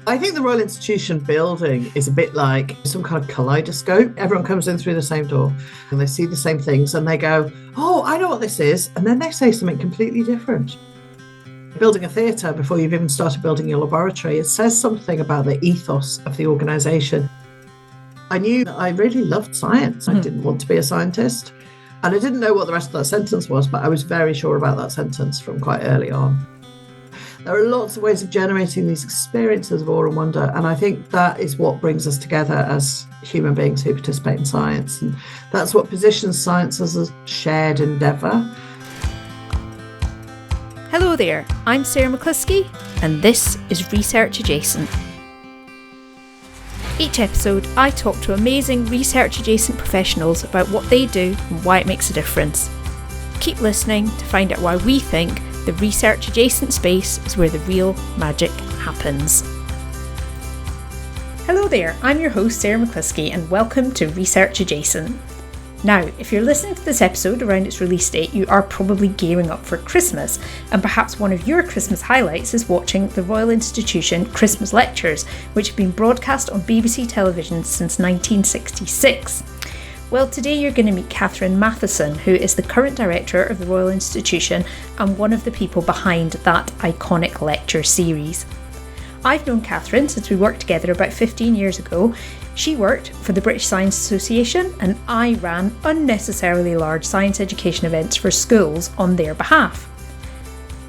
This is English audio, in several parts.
I think the Royal Institution building is a bit like some kind of kaleidoscope. Everyone comes in through the same door and they see the same things and they go, oh, I know what this is. And then they say something completely different. Building a theatre before you've even started building your laboratory, it says something about the ethos of the organisation. I knew that I really loved science. I didn't want to be a scientist. And I didn't know what the rest of that sentence was, but I was very sure about that sentence from quite early on. There are lots of ways of generating these experiences of awe and wonder, and I think that is what brings us together as human beings who participate in science, and that's what positions science as a shared endeavour. Hello there, I'm Sarah McCluskey, and this is Research Adjacent. Each episode, I talk to amazing research-adjacent professionals about what they do and why it makes a difference. Keep listening to find out why we think the research-adjacent space is where the real magic happens. Hello there, I'm your host Sarah McCluskey and welcome to Research Adjacent. Now, if you're listening to this episode around its release date, you are probably gearing up for Christmas, and perhaps one of your Christmas highlights is watching the Royal Institution Christmas Lectures, which have been broadcast on BBC television since 1966. Well, today you're going to meet Katherine Mathieson, who is the current director of the Royal Institution and one of the people behind that iconic lecture series. I've known Katherine since we worked together about 15 years ago. She worked for the British Science Association and I ran unnecessarily large science education events for schools on their behalf.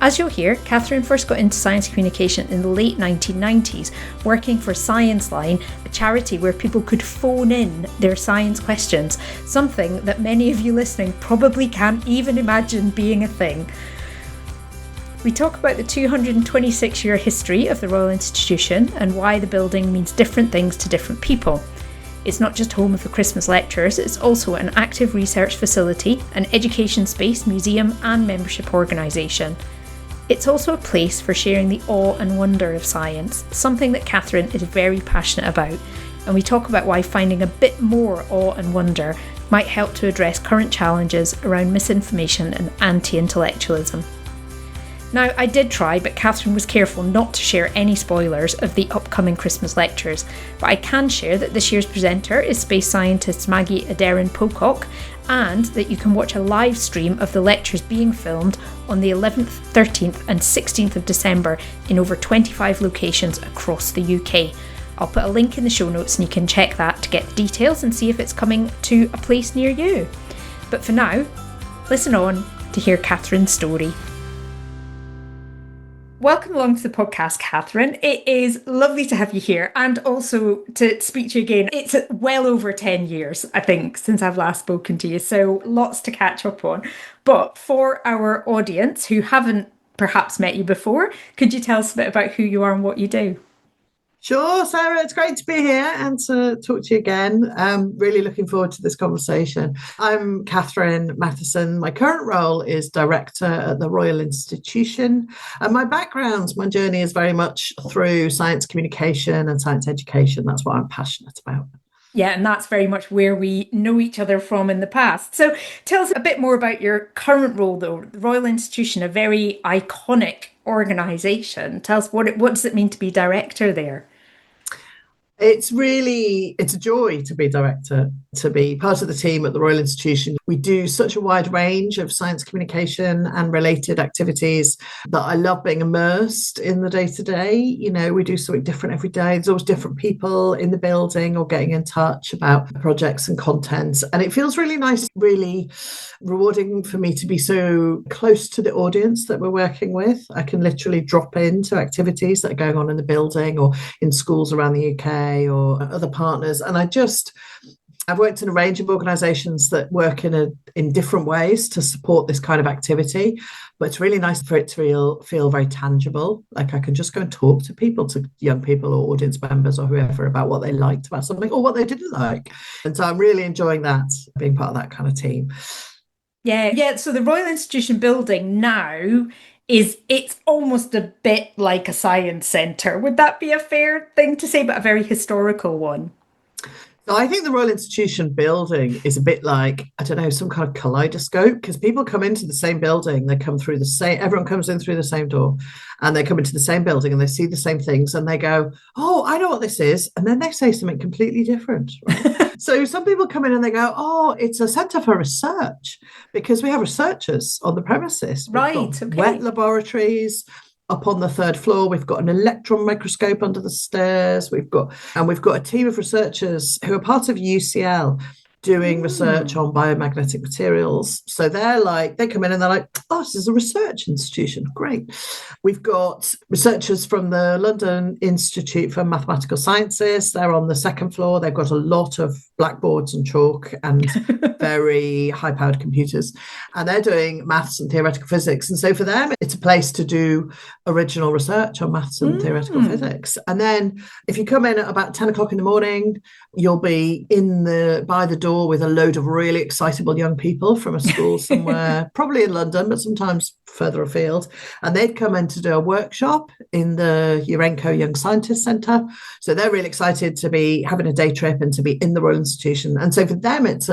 As you'll hear, Katherine first got into science communication in the late 1990s, working for Science Line, a charity where people could phone in their science questions, something that many of you listening probably can't even imagine being a thing. We talk about the 226-year history of the Royal Institution and why the building means different things to different people. It's not just home of the Christmas lectures, it's also an active research facility, an education space, museum and membership organisation. It's also a place for sharing the awe and wonder of science, something that Katherine is very passionate about, and we talk about why finding a bit more awe and wonder might help to address current challenges around misinformation and anti-intellectualism. Now, I did try, but Katherine was careful not to share any spoilers of the upcoming Christmas lectures, but I can share that this year's presenter is space scientist Maggie Adair-Pocock, and that you can watch a live stream of the lectures being filmed on the 11th, 13th and 16th of December in over 25 locations across the UK. I'll put a link in the show notes and you can check that to get the details and see if it's coming to a place near you. But for now, listen on to hear Katherine's story. Welcome along to the podcast, Katherine. It is lovely to have you here and also to speak to you again. It's well over 10 years, I think, since I've last spoken to you, so lots to catch up on. But for our audience who haven't perhaps met you before, could you tell us a bit about who you are and what you do? Sure, Sarah, it's great to be here and to talk to you again. Really looking forward to this conversation. I'm Katherine Mathieson. My current role is director at the Royal Institution. And my background, my journey is very much through science communication and science education. That's what I'm passionate about. Yeah, and that's very much where we know each other from in the past. So tell us a bit more about your current role, though. The Royal Institution, a very iconic organisation. Tell us what does it mean to be director there? It's a joy to be director, to be part of the team at the Royal Institution. We do such a wide range of science communication and related activities that I love being immersed in the day-to-day. You know, we do something different every day. There's always different people in the building or getting in touch about projects and content. And it feels really nice, really rewarding for me to be so close to the audience that we're working with. I can literally drop into activities that are going on in the building or in schools around the UK or other partners. And I've worked in a range of organisations that work in different ways to support this kind of activity, but it's really nice for it to feel very tangible. Like I can just go and talk to people, to young people or audience members or whoever, about what they liked about something or what they didn't like. And so I'm really enjoying that, being part of that kind of team. Yeah. So the Royal Institution building now it's almost a bit like a science centre. Would that be a fair thing to say, but a very historical one? I think the Royal Institution building is a bit like, I don't know, some kind of kaleidoscope, because people come into the same building, they come through the same, everyone comes in through the same door, and they come into the same building and they see the same things and they go, oh, I know what this is. And then they say something completely different, right? So some people come in and they go, oh, it's a centre for research because we have researchers on the premises. We've got wet laboratories. Up on the third floor, we've got an electron microscope under the stairs. We've got a team of researchers who are part of UCL doing research on biomagnetic materials. So they come in and they're like, oh, this is a research institution. Great. We've got researchers from the London Institute for Mathematical Sciences. They're on the second floor. They've got a lot of blackboards and chalk and very high-powered computers. And they're doing maths and theoretical physics. And so for them, it's a place to do original research on maths and theoretical physics. And then if you come in at about 10 o'clock in the morning, you'll be by the door with a load of really excitable young people from a school somewhere, probably in London, but sometimes further afield. And they'd come in to do a workshop in the Urenco Young Scientist Centre. So they're really excited to be having a day trip and to be in the Royal Institution. And so for them, it's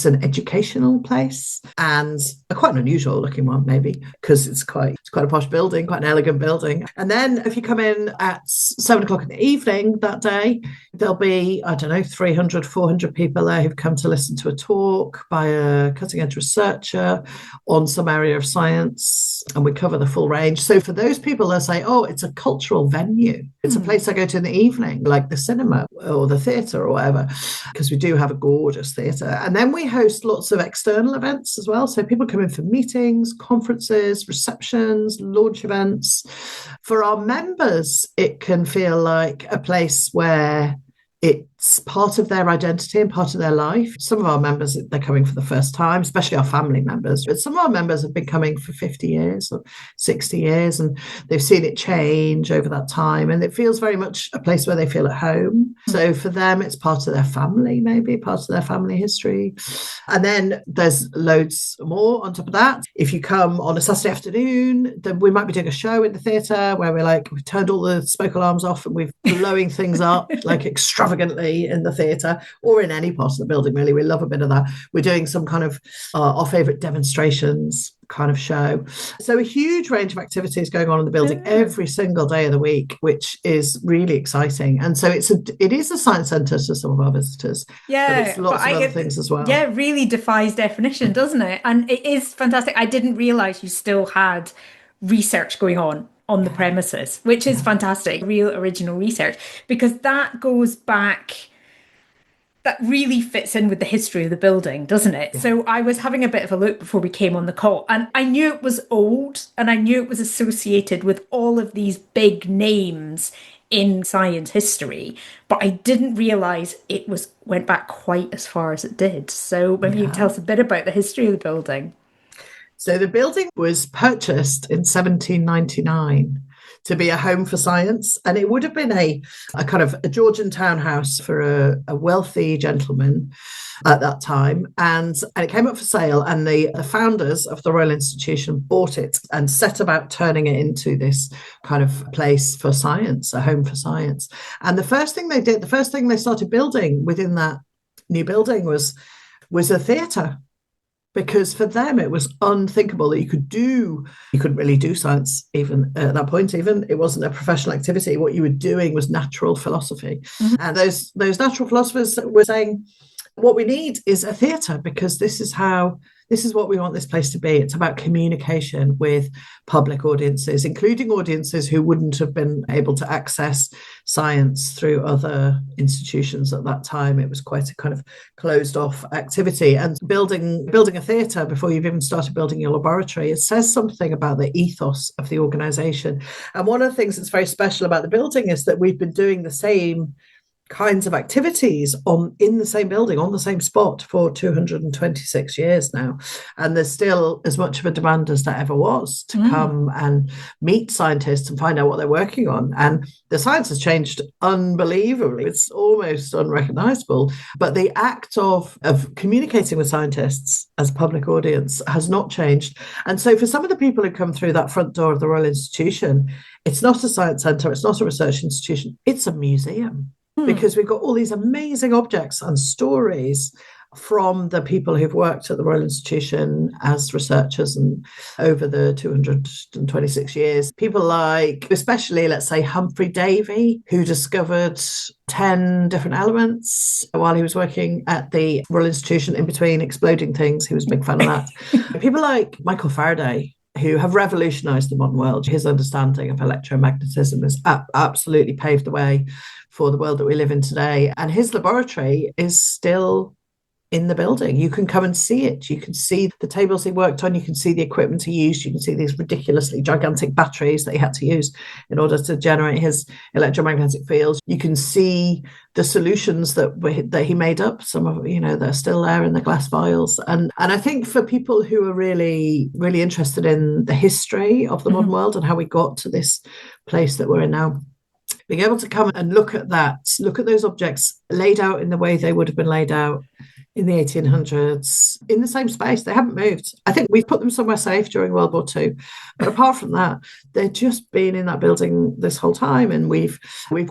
an educational place, and quite an unusual looking one, maybe, because it's quite a posh building, quite an elegant building. And then if you come in at 7 o'clock in the evening that day, there'll be, 300, 400 people there who've come to listen to a talk by a cutting edge researcher on some area of science. And we cover the full range. So for those people, they'll say, oh, it's a cultural venue. It's a place I go to in the evening, like the cinema or the theatre or whatever, because we do have a gorgeous theatre. And then we host lots of external events as well. So people come in for meetings, conferences, receptions, launch events. For our members, it can feel like a place where it's part of their identity and part of their life. Some of our members, they're coming for the first time, especially our family members. But some of our members have been coming for 50 years or 60 years, and they've seen it change over that time. And it feels very much a place where they feel at home. So for them, it's part of their family, maybe part of their family history. And then there's loads more on top of that. If you come on a Saturday afternoon, then we might be doing a show in the theatre where we've turned all the smoke alarms off and we're blowing things up like extravagantly in the theatre or in any part of the building, really. We love a bit of that. We're doing some kind of our favourite demonstrations kind of show. So a huge range of activities going on in the building every single day of the week, which is really exciting. And so it is a science centre to some of our visitors. Yeah, but it's lots of other things as well. Yeah, it really defies definition, doesn't it? And it is fantastic. I didn't realise you still had research going on the premises, which is fantastic, real original research, because that goes back, that really fits in with the history of the building, doesn't it? Yeah. So I was having a bit of a look before we came on the call, and I knew it was old and I knew it was associated with all of these big names in science history, but I didn't realise it went back quite as far as it did. So maybe you can tell us a bit about the history of the building. So the building was purchased in 1799 to be a home for science, and it would have been a kind of a Georgian townhouse for a wealthy gentleman at that time, and it came up for sale, and the founders of the Royal Institution bought it and set about turning it into this kind of place for science, a home for science. And the first thing they started building within that new building was a theatre. Because for them, it was unthinkable that you couldn't really do science even at that point. Even it wasn't a professional activity. What you were doing was natural philosophy. Mm-hmm. And those natural philosophers were saying, what we need is a theatre, because this is what we want this place to be. It's about communication with public audiences, including audiences who wouldn't have been able to access science through other institutions at that time. It was quite a kind of closed off activity. And building a theatre before you've even started building your laboratory, it says something about the ethos of the organisation. And one of the things that's very special about the building is that we've been doing the same kinds of activities in the same building, on the same spot for 226 years now. And there's still as much of a demand as there ever was to come and meet scientists and find out what they're working on. And the science has changed unbelievably. It's almost unrecognizable. But the act of communicating with scientists as a public audience has not changed. And so for some of the people who come through that front door of the Royal Institution, it's not a science centre, it's not a research institution, it's a museum. because we've got all these amazing objects and stories from the people who've worked at the Royal Institution as researchers and over the 226 years. People like, especially, let's say, Humphrey Davy, who discovered 10 different elements while he was working at the Royal Institution in between exploding things. He was a big fan of that. People like Michael Faraday, who have revolutionized the modern world. His understanding of electromagnetism has absolutely paved the way for the world that we live in today. And his laboratory is still in the building. You can come and see it. You can see the tables he worked on. You can see the equipment he used. You can see these ridiculously gigantic batteries that he had to use in order to generate his electromagnetic fields. You can see the solutions that he made up. Some of, they're still there in the glass vials. And I think for people who are really, really interested in the history of the modern world and how we got to this place that we're in now, being able to come and look at those objects laid out in the way they would have been laid out in the 1800s, in the same space. They haven't moved. I think we've put them somewhere safe during World War II. But apart from that, they've just been in that building this whole time. And we've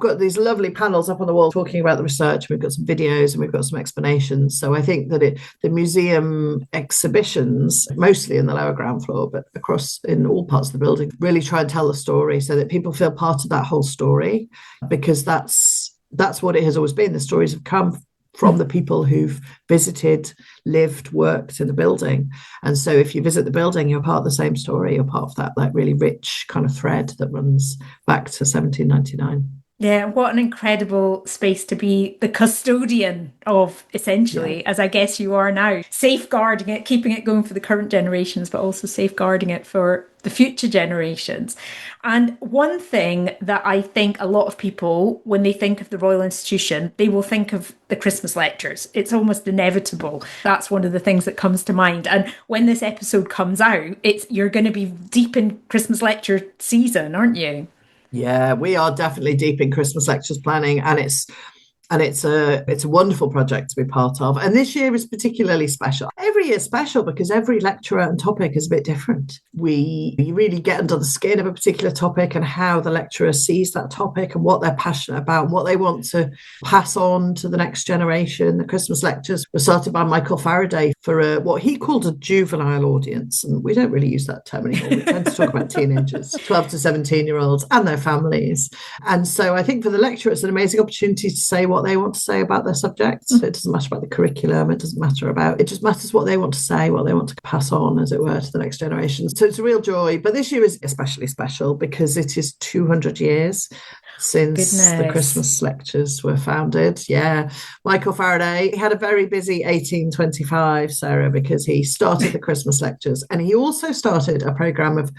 got these lovely panels up on the wall talking about the research. We've got some videos and we've got some explanations. So I think that the museum exhibitions, mostly in the lower ground floor, but across in all parts of the building, really try and tell the story so that people feel part of that whole story, because that's what it has always been. The stories have come from the people who've visited, lived, worked in the building. And so if you visit the building, you're part of the same story. You're part of that really rich kind of thread that runs back to 1799. Yeah, what an incredible space to be the custodian of, essentially, as I guess you are now. Safeguarding it, keeping it going for the current generations, but also safeguarding it for the future generations. And one thing that I think a lot of people, when they think of the Royal Institution, they will think of the Christmas lectures. It's almost inevitable. That's one of the things that comes to mind. And when this episode comes out, you're going to be deep in Christmas lecture season, aren't you? Yeah, we are definitely deep in Christmas lectures planning, and it's a wonderful project to be part of. And this year is particularly special. Every year is special because every lecturer and topic is a bit different. We really get under the skin of a particular topic and how the lecturer sees that topic and what they're passionate about and what they want to pass on to the next generation. The Christmas lectures were started by Michael Faraday for what he called a juvenile audience. And we don't really use that term anymore. We tend to talk about teenagers, 12 to 17-year-olds and their families. And so I think for the lecturer, it's an amazing opportunity to say what they want to say about their subject. It doesn't matter about the curriculum. It just matters what they want to say, what they want to pass on, as it were, to the next generation. So it's a real joy. But this year is especially special because it is 200 years since the Christmas lectures were founded. Yeah. Michael Faraday had a very busy 1825, Sarah, because he started the Christmas lectures, and he also started a programme of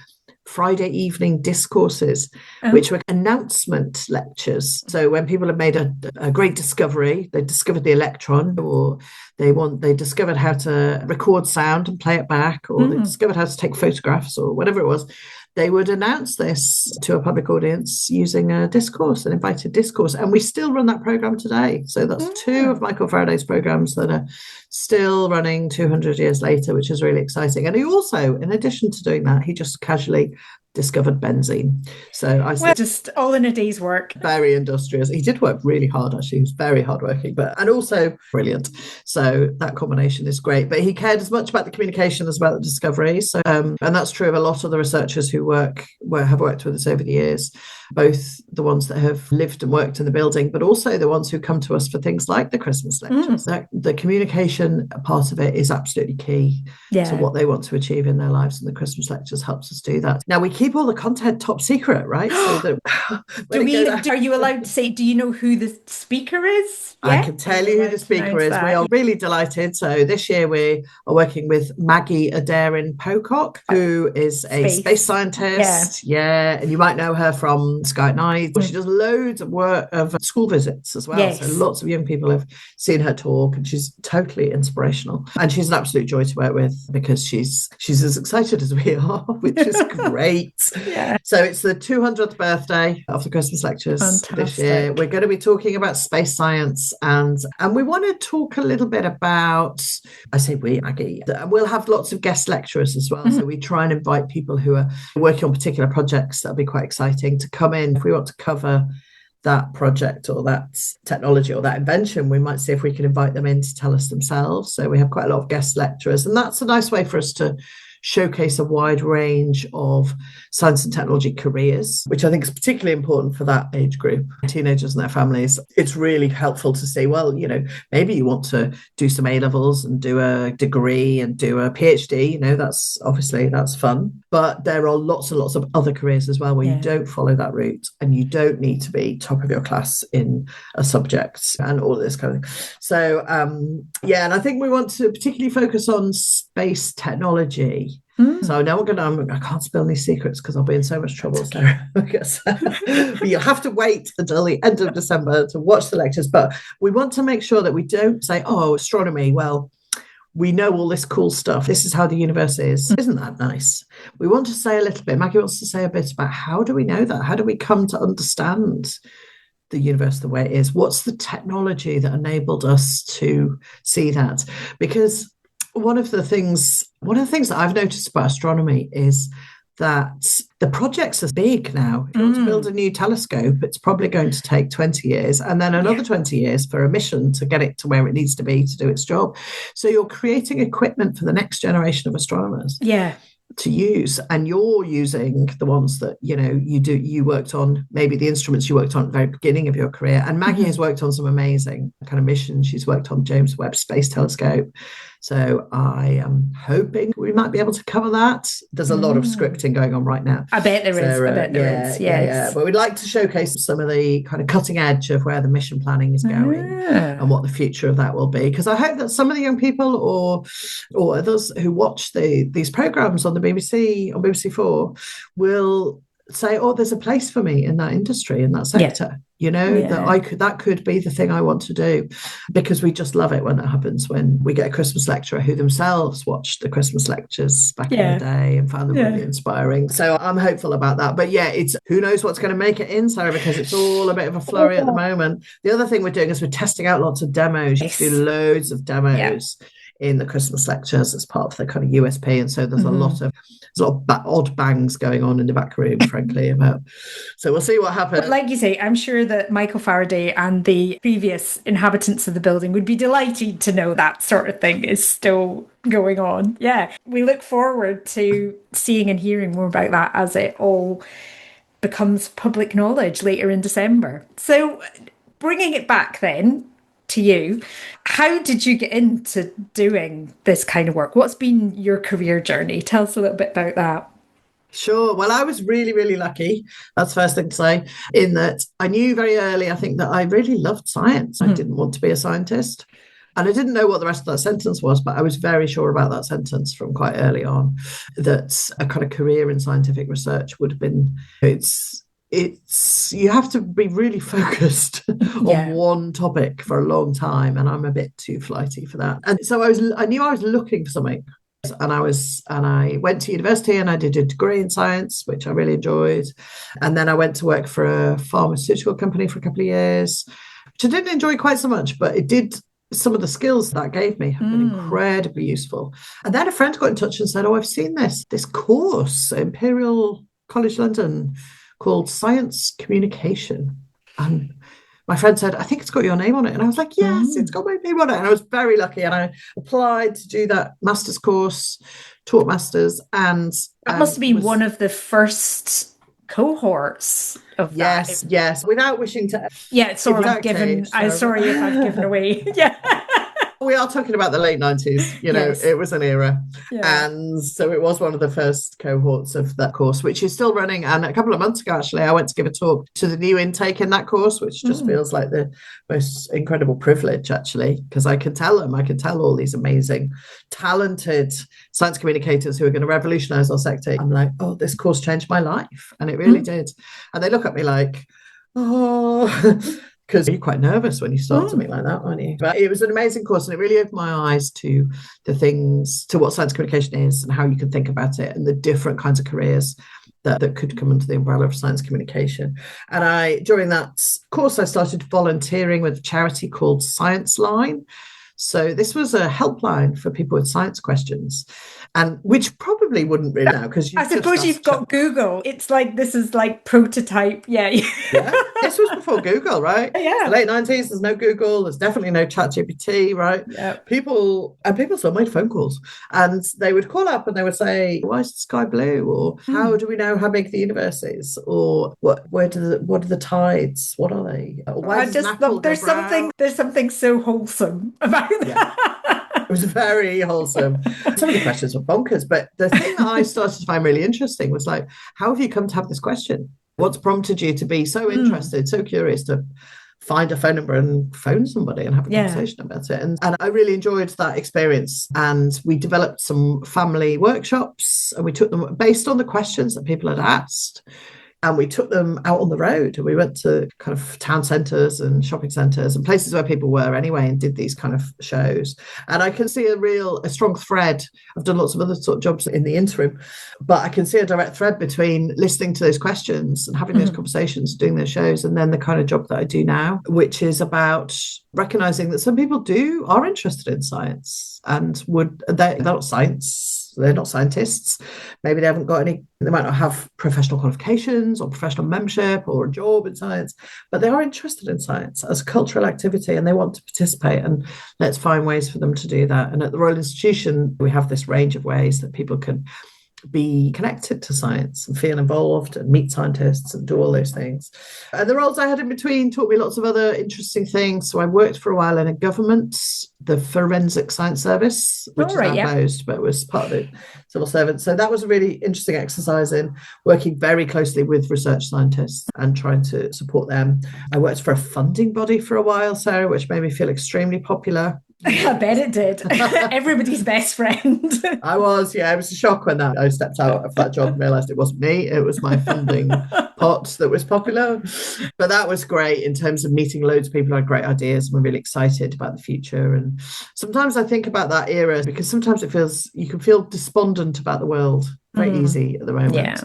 Friday evening discourses, which were announcement lectures. So when people have made a great discovery, they discovered the electron, or they discovered how to record sound and play it back, or they discovered how to take photographs, or whatever it was, they would announce this to a public audience using an invited discourse. And we still run that programme today. So that's two of Michael Faraday's programmes that are still running 200 years later, which is really exciting. And he also, in addition to doing that, he just casually discovered benzene. So just all in a day's work. Very industrious. He did work really hard, actually. He was very hardworking, and also brilliant. So that combination is great. But he cared as much about the communication as about the discovery. So, and that's true of a lot of the researchers who have worked with us over the years, both the ones that have lived and worked in the building, but also the ones who come to us for things like the Christmas lectures. The communication part of it is absolutely key to what they want to achieve in their lives, and the Christmas lectures helps us do that. Now, we keep all the content top secret, right? So that are you allowed to say, do you know who the speaker is? I can tell you who the speaker is. We are really delighted. So this year we are working with Maggie Adarin-Pocock, who is a space scientist. Yeah. And you might know her from Sky at Night. She does loads of work of school visits as well. Yes. So lots of young people have seen her talk, and she's totally inspirational. And she's an absolute joy to work with because she's as excited as we are, which is great. So it's the 200th birthday of the Christmas lectures this year. We're going to be talking about space science, and we want to talk a little bit about, I say we, Maggie, we'll have lots of guest lecturers as well. So we try and invite people who are working on particular projects that'll be quite exciting to come in if we want to cover that project or that technology or that invention, we might see if we can invite them in to tell us themselves. So we have quite a lot of guest lecturers, and that's a nice way for us to showcase a wide range of science and technology careers, which I think is particularly important for that age group, teenagers and their families. It's really helpful to say, well, maybe you want to do some A-levels and do a degree and do a PhD, that's fun. But there are lots and lots of other careers as well where you don't follow that route, and you don't need to be top of your class in a subject and all of this kind of thing. So, and I think we want to particularly focus on space technology. So now I can't spill any secrets because I'll be in so much trouble, Sarah. But you'll have to wait until the end of December to watch the lectures. But we want to make sure that we don't say, oh, astronomy, well, we know all this cool stuff. This is how the universe is. Isn't that nice? We want to say a little bit, Maggie wants to say a bit about how do we know that? How do we come to understand the universe the way it is? What's the technology that enabled us to see that? Because one of the things that I've noticed about astronomy is that the projects are big now. If you want to build a new telescope, it's probably going to take 20 years and then another 20 years for a mission to get it to where it needs to be to do its job. So you're creating equipment for the next generation of astronomers. To use, and you're using the ones that you worked on, maybe the instruments you worked on at the very beginning of your career. And Maggie has worked on some amazing kind of missions. She's worked on James Webb Space Telescope. So I am hoping we might be able to cover that. There's a lot of scripting going on right now. I bet there is. Yes. But we'd like to showcase some of the kind of cutting edge of where the mission planning is going and what the future of that will be. Because I hope that some of the young people or others who watch these programs on the BBC, on BBC4, will say, oh, there's a place for me in that industry, in that sector. That could be the thing I want to do, because we just love it when that happens, when we get a Christmas lecturer who themselves watched the Christmas lectures back in the day and found them really inspiring. So I'm hopeful about that. But it's who knows what's going to make it in, Sarah, because it's all a bit of a flurry at the moment. The other thing we're doing is we're testing out lots of demos. You do loads of demos in the Christmas lectures as part of the kind of USP, and so there's a lot of odd bangs going on in the back room, frankly, so we'll see what happens. But like you say, I'm sure that Michael Faraday and the previous inhabitants of the building would be delighted to know that sort of thing is still going on. We look forward to seeing and hearing more about that as it all becomes public knowledge later in December. So bringing it back then to you, how did you get into doing this kind of work? What's been your career journey? Tell us a little bit about that. Sure. Well, I was really, really lucky. That's the first thing to say, in that I knew very early, I think, that I really loved science. I didn't want to be a scientist. And I didn't know what the rest of that sentence was, but I was very sure about that sentence from quite early on, that a kind of career in scientific research would have been, you have to be really focused on one topic for a long time, and I'm a bit too flighty for that. And so I knew I was looking for something, and I went to university and I did a degree in science, which I really enjoyed. And then I went to work for a pharmaceutical company for a couple of years, which I didn't enjoy quite so much, but it did. Some of the skills that gave me have been incredibly useful. And then a friend got in touch and said, oh, I've seen this course at Imperial College London called Science Communication. And my friend said, I think it's got your name on it. And I was like, yes, it's got my name on it. And I was very lucky. And I applied to do that master's course, taught masters. And that must have been one of the first cohorts of that. Yes. Without wishing to. I'm sorry if I've given away. We are talking about the late 90s, It was an era. And so it was one of the first cohorts of that course, which is still running. And a couple of months ago, actually, I went to give a talk to the new intake in that course, which just feels like the most incredible privilege, actually, because I can tell all these amazing, talented science communicators who are going to revolutionize our sector. I'm like, oh, this course changed my life. And it really did. And they look at me like, oh... because you're quite nervous when you start something like that, aren't you? But it was an amazing course, and it really opened my eyes to to what science communication is and how you can think about it, and the different kinds of careers that could come under the umbrella of science communication. And during that course, I started volunteering with a charity called Science Line. So this was a helpline for people with science questions. and which probably wouldn't really now because I suppose you've got Google. It's like this is like prototype. Yeah. Yeah, this was before Google, right? Yeah. It's the late 90s. There's no Google. There's definitely no ChatGPT, right? Yeah. People still made phone calls, and they would call up and they would say, "Why is the sky blue?" Or "How do we know how big the universe is?" Or what are the tides? What are they? Or why does an apple go brown? There's something so wholesome about that. It was very wholesome. Some of the questions were bonkers, but the thing that I started to find really interesting was like, how have you come to have this question? What's prompted you to be so interested, so curious to find a phone number and phone somebody and have a conversation about it? And I really enjoyed that experience. And we developed some family workshops, and we took them based on the questions that people had asked. And we took them out on the road, and we went to kind of town centres and shopping centres and places where people were anyway, and did these kind of shows. And I can see a strong thread. I've done lots of other sort of jobs in the interim, but I can see a direct thread between listening to those questions and having those conversations, doing those shows, and then the kind of job that I do now, which is about recognizing that some people are interested in science and they're not scientists. Maybe they haven't got they might not have professional qualifications or professional membership or a job in science, but they are interested in science as a cultural activity and they want to participate, and let's find ways for them to do that. And at the Royal Institution, we have this range of ways that people can be connected to science and feel involved and meet scientists and do all those things. And the roles I had in between taught me lots of other interesting things. So I worked for a while in a government, the Forensic Science Service, which is now closed, but was part of the civil servants. So that was a really interesting exercise in working very closely with research scientists and trying to support them. I worked for a funding body for a while, Sarah, which made me feel extremely popular. I bet it did. Everybody's best friend. I was, it was a shock when I stepped out of that job and realised it wasn't me. It was my funding pot that was popular. But that was great in terms of meeting loads of people who had great ideas and were really excited about the future. And sometimes I think about that era because sometimes you can feel despondent about the world. Very easy at the moment. Yeah.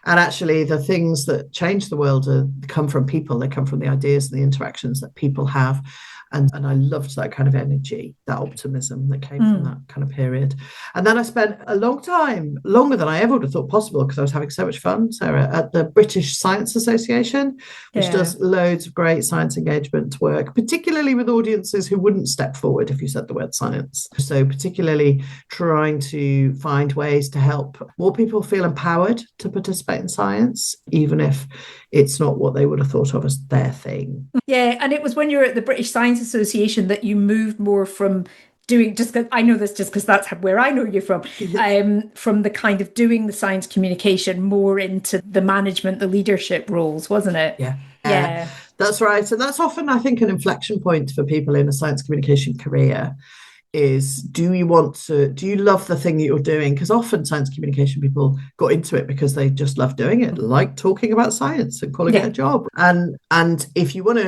And actually, the things that change the world come from people. They come from the ideas and the interactions that people have. And I loved that kind of energy, that optimism that came from that kind of period. And then I spent a long time, longer than I ever would have thought possible, because I was having so much fun, Sarah, at the British Science Association, which does loads of great science engagement work, particularly with audiences who wouldn't step forward if you said the word science. So particularly trying to find ways to help more people feel empowered to participate in science, even if it's not what they would have thought of as their thing. Yeah, and it was when you were at the British Science Association that you moved more from doing, just because I know this just because that's where I know you from the kind of doing the science communication more into the management, the leadership roles, wasn't it? Yeah. That's right. And that's often, I think, an inflection point for people in a science communication career is, do you love the thing that you're doing? Because often science communication people got into it because they just love doing it, like talking about science and calling it a job. And if you want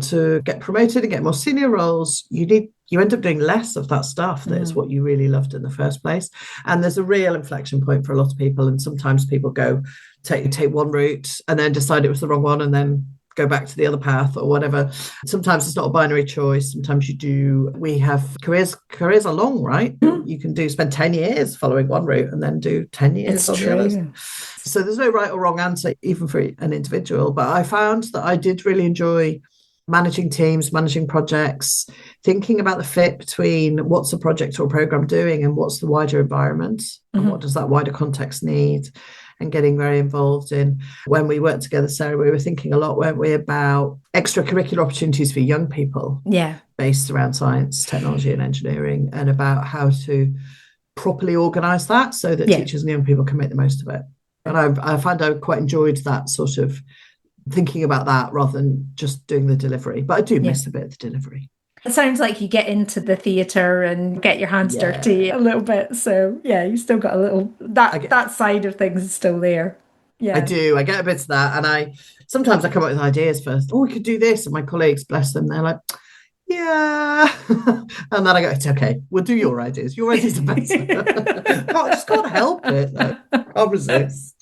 to get promoted and get more senior roles, you end up doing less of that stuff that is what you really loved in the first place. And there's a real inflection point for a lot of people. And sometimes people take one route and then decide it was the wrong one and then go back to the other path or whatever. Sometimes it's not a binary choice. Sometimes you do. We have careers are long, right? You can spend 10 years following one route and then do 10 years on the other. So there's no right or wrong answer, even for an individual. But I found that I did really enjoy managing teams, managing projects, thinking about the fit between what's a project or a program doing and what's the wider environment and what does that wider context need, and getting very involved in. When we worked together, Sarah, we were thinking a lot, weren't we, about extracurricular opportunities for young people based around science, technology and engineering, and about how to properly organise that so that teachers and young people can make the most of it. And I found I quite enjoyed that sort of thinking about that rather than just doing the delivery. But I do miss a bit of the delivery. It sounds like you get into the theatre and get your hands dirty a little bit. So, you still got a little... That side of things is still there. Yeah, I do. I get a bit of that. And sometimes I come up with ideas first. Oh, we could do this. And my colleagues, bless them, they're like, yeah. And then I go, it's okay. We'll do your ideas. Your ideas are better. I just can't help it. I can't resist.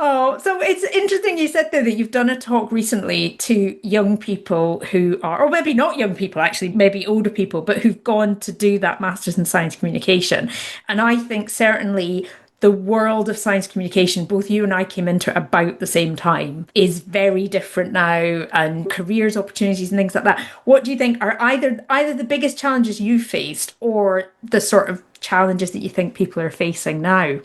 Oh, so it's interesting you said there that you've done a talk recently to young people who are, or maybe not young people, actually, maybe older people, but who've gone to do that Masters in Science Communication. And I think certainly the world of science communication, both you and I came into it about the same time, is very different now, and careers opportunities and things like that. What do you think are either the biggest challenges you faced or the sort of challenges that you think people are facing now?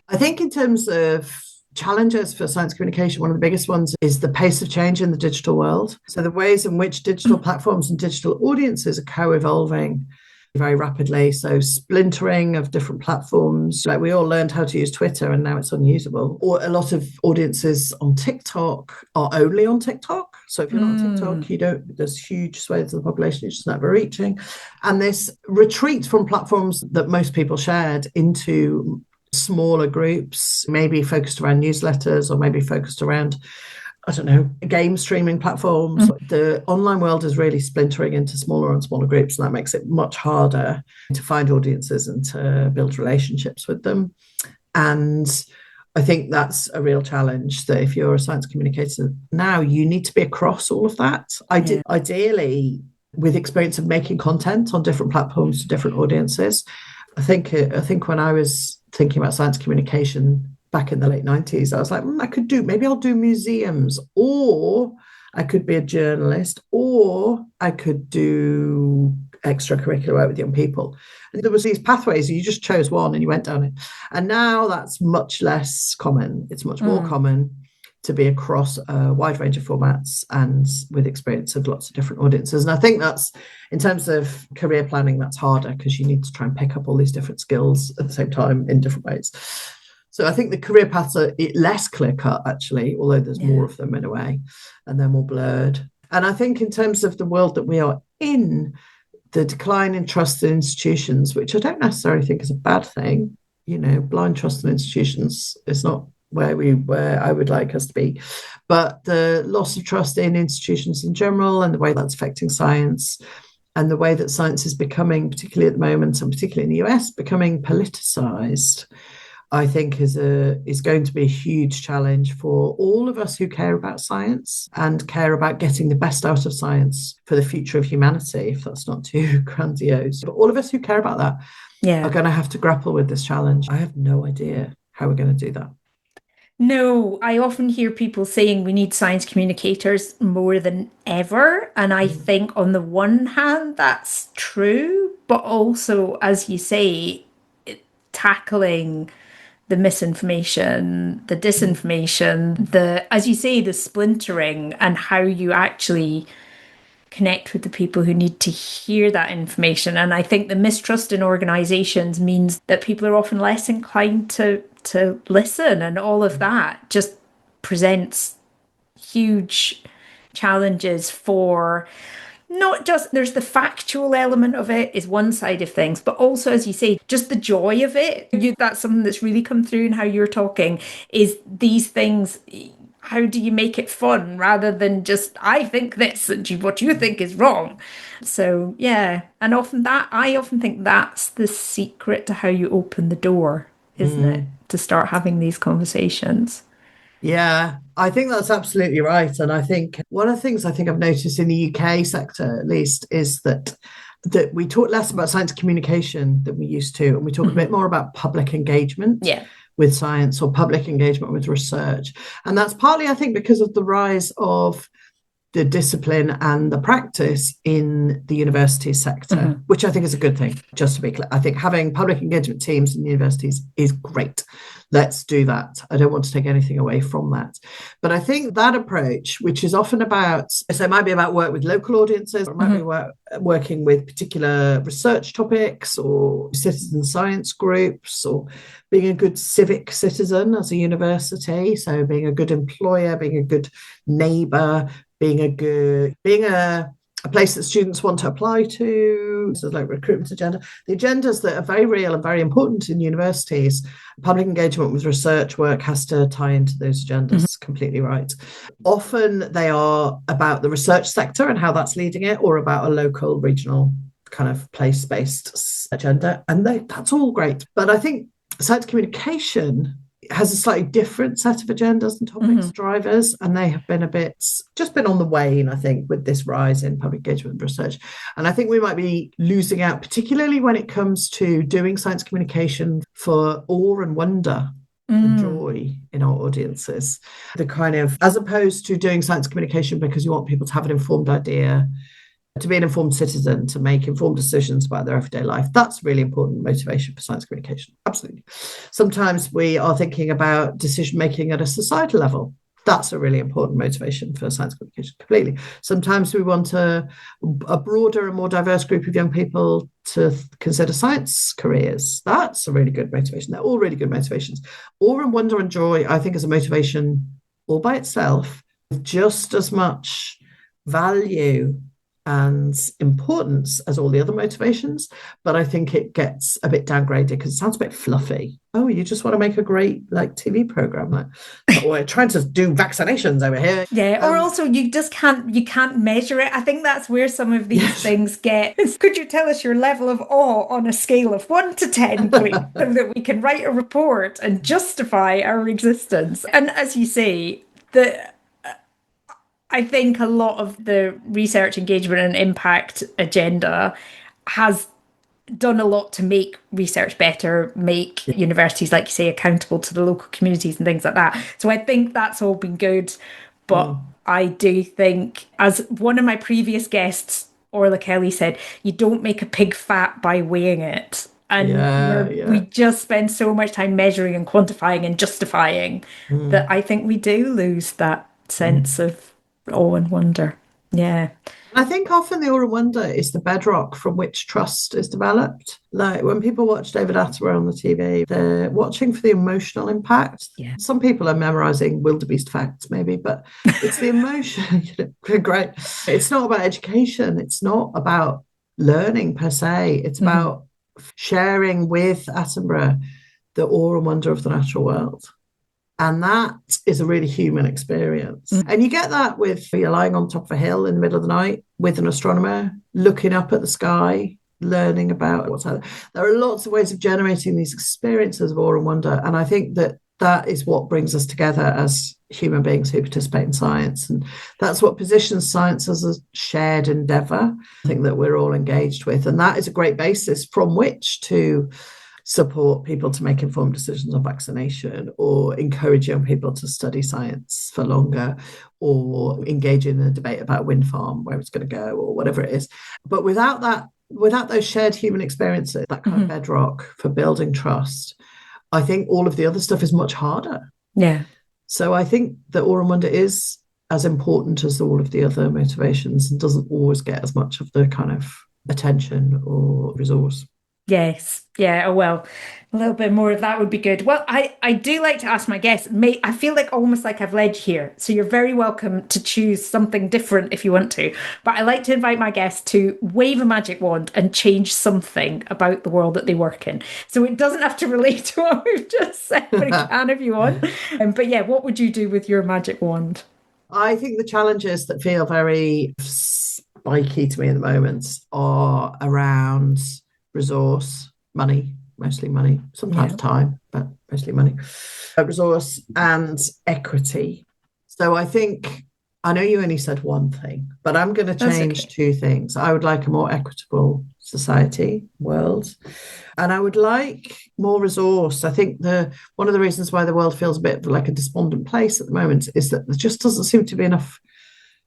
I think in terms of challenges for science communication, one of the biggest ones is the pace of change in the digital world. So the ways in which digital platforms and digital audiences are co-evolving very rapidly. So splintering of different platforms. Like we all learned how to use Twitter and now it's unusable. Or a lot of audiences on TikTok are only on TikTok. So if you're not on TikTok, there's huge swathes of the population you're just never reaching. And this retreat from platforms that most people shared into smaller groups, maybe focused around newsletters or maybe focused around, I don't know, game streaming platforms. The online world is really splintering into smaller and smaller groups, and that makes it much harder to find audiences and to build relationships with them. And I think that's a real challenge, that if you're a science communicator now, you need to be across all of that. Ideally, with experience of making content on different platforms to different audiences. I think when I was thinking about science communication back in the late 90s, I was like, maybe I'll do museums, or I could be a journalist, or I could do extracurricular work with young people. And there was these pathways, you just chose one and you went down it. And now that's much less common. It's much more common to be across a wide range of formats and with experience of lots of different audiences. And I think that's, in terms of career planning, that's harder because you need to try and pick up all these different skills at the same time in different ways. So I think the career paths are less clear-cut, actually, although there's more of them in a way, and they're more blurred. And I think in terms of the world that we are in, the decline in trust in institutions, which I don't necessarily think is a bad thing, blind trust in institutions is not where I would like us to be. But the loss of trust in institutions in general and the way that's affecting science and the way that science is becoming, particularly at the moment, and particularly in the US, becoming politicized, I think is going to be a huge challenge for all of us who care about science and care about getting the best out of science for the future of humanity, if that's not too grandiose. But all of us who care about that are going to have to grapple with this challenge. I have no idea how we're going to do that. No, I often hear people saying we need science communicators more than ever. And I think on the one hand, that's true. But also, as you say, tackling the misinformation, the disinformation, as you say, the splintering, and how you actually connect with the people who need to hear that information. And I think the mistrust in organizations means that people are often less inclined to listen, and all of that just presents huge challenges for not just, there's the factual element of it is one side of things, but also, as you say, just the joy of it. That's something that's really come through in how you're talking, is these things. How do you make it fun rather than just, I think this and what you think is wrong? So, yeah. And I often think that's the secret to how you open the door, isn't it? To start having these conversations. Yeah, I think that's absolutely right. And I think one of the things I think I've noticed in the UK sector, at least, is that we talk less about science communication than we used to, and we talk a bit more about public engagement with science or public engagement with research. And that's partly, I think, because of the rise of the discipline and the practice in the university sector, which I think is a good thing, just to be clear. I think having public engagement teams in universities is great. Let's do that. I don't want to take anything away from that. But I think that approach, which is often about, so it might be about work with local audiences, or it might be working with particular research topics or citizen science groups, or being a good civic citizen as a university. So being a good employer, being a good neighbour, being a place that students want to apply to, so like recruitment agenda, the agendas that are very real and very important in universities. Public engagement with research work has to tie into those agendas, completely right. Often they are about the research sector and how that's leading it, or about a local, regional kind of place-based agenda, and that's all great. But I think science communication has a slightly different set of agendas and topics, drivers, and they have been just been on the wane, I think, with this rise in public engagement and research. And I think we might be losing out, particularly when it comes to doing science communication for awe and wonder and joy in our audiences. The kind of, as opposed to doing science communication because you want people to have an informed idea, to be an informed citizen, to make informed decisions about their everyday life. That's really important motivation for science communication. Absolutely. Sometimes we are thinking about decision making at a societal level. That's a really important motivation for science communication, completely. Sometimes we want a broader and more diverse group of young people to consider science careers. That's a really good motivation. They're all really good motivations. Awe and wonder and joy, I think, is a motivation all by itself, with just as much value and importance as all the other motivations, but I think it gets a bit downgraded because it sounds a bit fluffy. Oh, you just want to make a great TV program, like, oh, we're trying to do vaccinations over here. Yeah, or also you can't measure it. I think that's where some of these things get. Could you tell us your level of awe on a scale of 1 to 10, please, so that we can write a report and justify our existence? And as you say, I think a lot of the research engagement and impact agenda has done a lot to make research better, make universities, like you say, accountable to the local communities and things like that. So I think that's all been good. But I do think, as one of my previous guests, Orla Kelly, said, you don't make a pig fat by weighing it. And we just spend so much time measuring and quantifying and justifying that I think we do lose that sense of awe and wonder. Yeah. I think often the awe and wonder is the bedrock from which trust is developed. Like when people watch David Attenborough on the TV, they're watching for the emotional impact. Yeah. Some people are memorizing wildebeest facts, maybe, but it's the emotion. Great. It's not about education. It's not about learning per se. It's about sharing with Attenborough the awe and wonder of the natural world. And that is a really human experience. And you get that with you're lying on top of a hill in the middle of the night with an astronomer, looking up at the sky, learning about what's out there. There are lots of ways of generating these experiences of awe and wonder. And I think that is what brings us together as human beings who participate in science. And that's what positions science as a shared endeavour, I think, that we're all engaged with. And that is a great basis from which to support people to make informed decisions on vaccination, or encourage young people to study science for longer, or engage in a debate about a wind farm, where it's going to go, or whatever it is. But without those shared human experiences, that kind of bedrock for building trust, I think all of the other stuff is much harder. Yeah. So I think that awe and wonder is as important as all of the other motivations and doesn't always get as much of the kind of attention or resource. Yes. Yeah. Well, a little bit more of that would be good. Well, I do like to ask my guests, I feel like almost like I've led you here. So you're very welcome to choose something different if you want to. But I like to invite my guests to wave a magic wand and change something about the world that they work in. So it doesn't have to relate to what we've just said, but it can if you want. But yeah, what would you do with your magic wand? I think the challenges that feel very spiky to me at the moment are around resource, money, mostly money, sometimes time, but mostly money, resource and equity. So I know you only said one thing, but I'm going to change two things. I would like a more equitable society, world, and I would like more resource. I think one of the reasons why the world feels a bit like a despondent place at the moment is that there just doesn't seem to be enough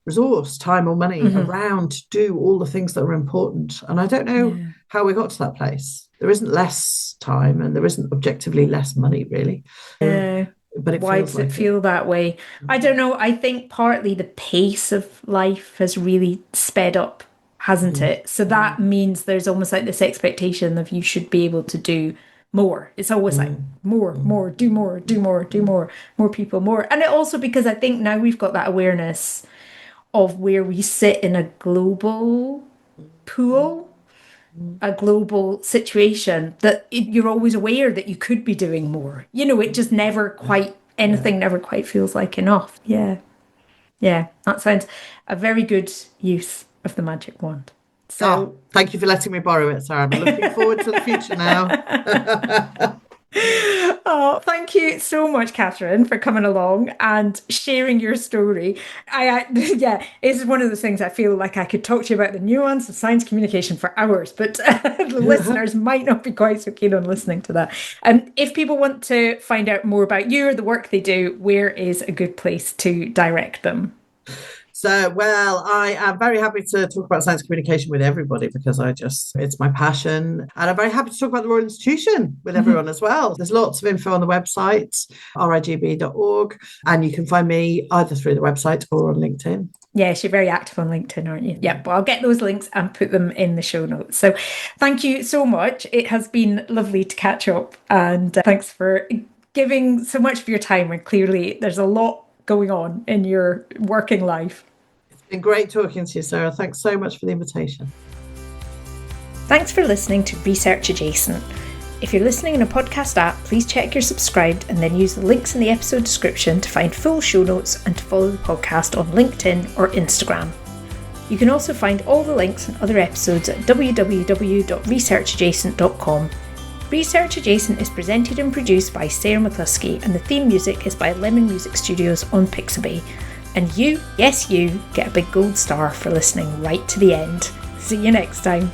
resource, time or money around to do all the things that are important. And I don't know how we got to that place. There isn't less time and there isn't objectively less money, really. But why does it feel that way? I don't know. I think partly the pace of life has really sped up, hasn't it? So that means there's almost like this expectation of you should be able to do more. It's always like more, do more, more people, more. And it also, because I think now we've got that awareness of where we sit in a global pool, a global situation, that you're always aware that you could be doing more. It just never quite, anything never quite feels like enough. Yeah. Yeah, that sounds a very good use of the magic wand. So thank you for letting me borrow it, Sarah. I'm looking forward to the future now. Oh, thank you so much, Catherine, for coming along and sharing your story. Yeah, this is one of those things I feel like I could talk to you about the nuance of science communication for hours, but the listeners might not be quite so keen on listening to that. And if people want to find out more about you or the work they do, where is a good place to direct them? So, well, I am very happy to talk about science communication with everybody because it's my passion. And I'm very happy to talk about the Royal Institution with everyone as well. There's lots of info on the website, rigb.org, and you can find me either through the website or on LinkedIn. Yes, you're very active on LinkedIn, aren't you? Yeah, well, I'll get those links and put them in the show notes. So thank you so much. It has been lovely to catch up, and thanks for giving so much of your time. And clearly, there's a lot going on in your working life. It's been great talking to you, Sarah. Thanks so much for the invitation. Thanks for listening to Research Adjacent. If you're listening in a podcast app, please check you're subscribed and then use the links in the episode description to find full show notes and to follow the podcast on LinkedIn or Instagram. You can also find all the links and other episodes at www.researchadjacent.com. Research Adjacent is presented and produced by Sarah McCluskey, and the theme music is by Lemon Music Studios on Pixabay. And you, yes you, get a big gold star for listening right to the end. See you next time.